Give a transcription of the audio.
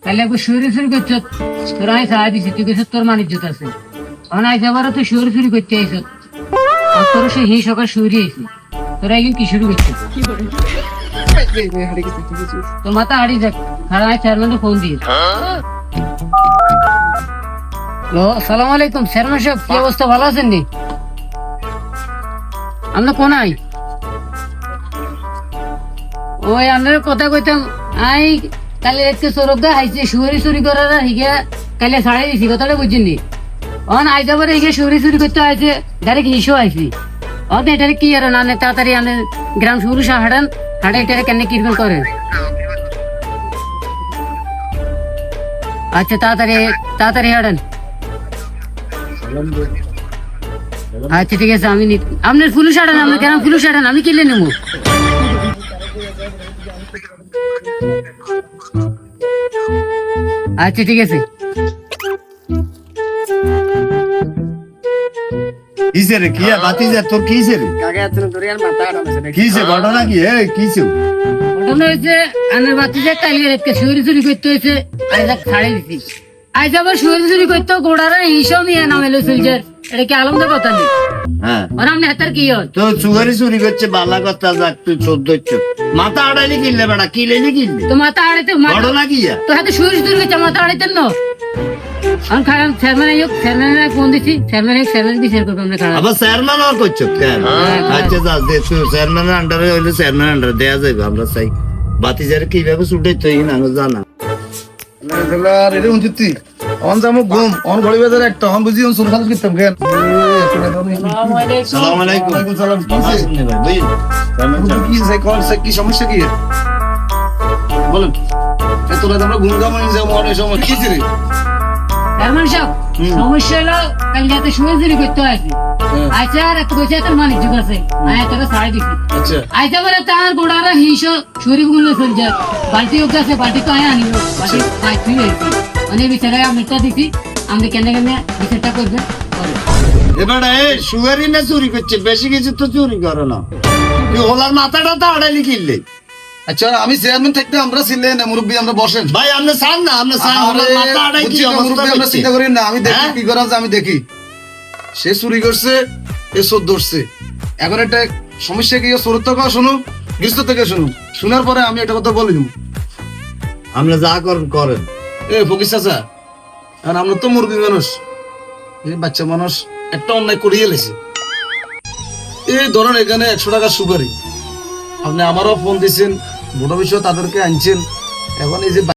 তাহলে একবার শুয়ে শুরু করছ, তোর আমি সাহায্য দিচ্ছি, তুই গেছিস তোর মান ইজ্জত আছে। এখন আইসা আবারও তুই শুয়ে শুরু করতে আইস, আর তোর সে হি সকাল শুয়ে আইসি, তোরা একদিন কি শুরু করছিস? তোর মাথা হারিয়ে যাক, খারাপ চেয়ারম্যানকে ফোন দিয়ে। হ্যালো, আসসালামু আলাইকুম চেয়ারম্যান সাহেব, কি অবস্থা, ভালো আছেন নি? আমরা কোনায় ওই আপনার কথা কইতাম, আই কালে একটু সরবদা আইছে শুয়ারি চুরি করার হিগে কালে ছাড়াই দিছি, কথাটা বুঝছেন নি? অন আই যাবার হিগে শুয়ারি চুরি করতে আইছে, ডাইরেক্ট হিসো আইছি। অন এটারে কি আর না তাড়াতাড়ি আনে গ্রাম শুরু হাঁটান, হাঁটা এটারে কেন কিরকম করেন? আচ্ছা তাড়াতাড়ি তাড়াতাড়ি হাঁটান। আচ্ছা ঠিক আছে, আমি আপনার পুলিশ হাঁটান, আপনি কেন পুলিশ হাঁটান, আমি কিনলে নেবো। আচ্ছা ঠিক আছে। কিসে রে কিয়া বাতিজা তোর কিসে রে কিসে ঘটনা কি এ কিসে ঘটনা হয়েছে আনের বাচ্চা কালিয়ে রেখে শুয়ে চুরি করতে হয়েছে, আইজা ছাড়াই দিছি। আইজ আবার শুয়ে চুরি করতে গোড়ারা হিসাব নিয়ে নামেলো চলছে, এটা কি আলমদের কথা নেই? হ্যাঁ আর আপনি হাতার কি হয় তো চুগারি চুরি করছে বালা কথা যাক তুই 14 মাথা আড়াইলি কিনলে বেটা কিলেনি কিনলে তো মাথা আড়াইতে ঘটনা কি তো হাতে শুয়ে চুরি করছে, মাথা আড়াইতেন না। আমি খারাপ চেয়ারম্যান চেয়ারম্যানের ফোন দিচ্ছি, চেয়ারম্যান বিচার করবো আমরা খারাপ। আবার চেয়ারম্যান আর করছো কেন? আচ্ছা যা দে তুই চেয়ারম্যানের আন্ডারে হইলে চেয়ারম্যান আন্ডারে দেয়া যাবে, আমরা চাই বাতিজারে কিভাবে ছুটে তুই না জানা আসসালামু আলাইকুম কি সমস্যা কি বলেন? তোরা আমরা ঘুম যাবো অনেক সময় কি রে? চেয়ারম্যান সাহেব, সমস্যা হলো কাল রাতে শুয়ে চুরি করতে হয়েছে। আচ্ছা আর একটা কইছে তোর মান ইজ্জত আছে, আমি তোরা ছাড়াই দিছি। আচ্ছা আইসা বলে তার গোড়ারা হিংসা শুরি গুলো চলছে, বালতি আছে বালতি তো আনিব, বালতি তুই হয়েছি মানে বিচারে আমিটা দিছি, আমি কেন কেন বিচারটা করবেন করে। এবার সুগারি না চুরি করছে, বেশি কিছু তো চুরি করো না, তুই ওলার মাথাটা তো আড়াইলি কিনলে। আচ্ছা আমি চেয়ারম্যান থাকতে আমরা ছিলেন না মুরব্বী, আমরা বসেন ভাই আপনি চান না, আপনি চান ওলার মাথা আড়াই কি অবস্থা আমরা করছে? চিন্তা করি না, আমি দেখি হ্যাঁ? কি করা যায়, আমি দেখি সে চুরি করছে, এ চোর ধরছে। এখন একটা সমস্যা কি, চোরের থেকে শুনুন, গৃহস্থ থেকে শুনুন, শোনার পরে আমি একটা কথা বলে দিব। আপনি যা করেন করেন। এ ফকির চাচা, এখন আমরা তো মুরব্বী মানুষ, এই বাচ্চা মানুষ একটা অন্যায় করিয়ে লেছে। এই ধরেন এখানে 100 টাকা সুপারি, আপনি আমারও ফোন দিচ্ছেন, বড় বিষয় তাদেরকে আনছেন। এখন এই যে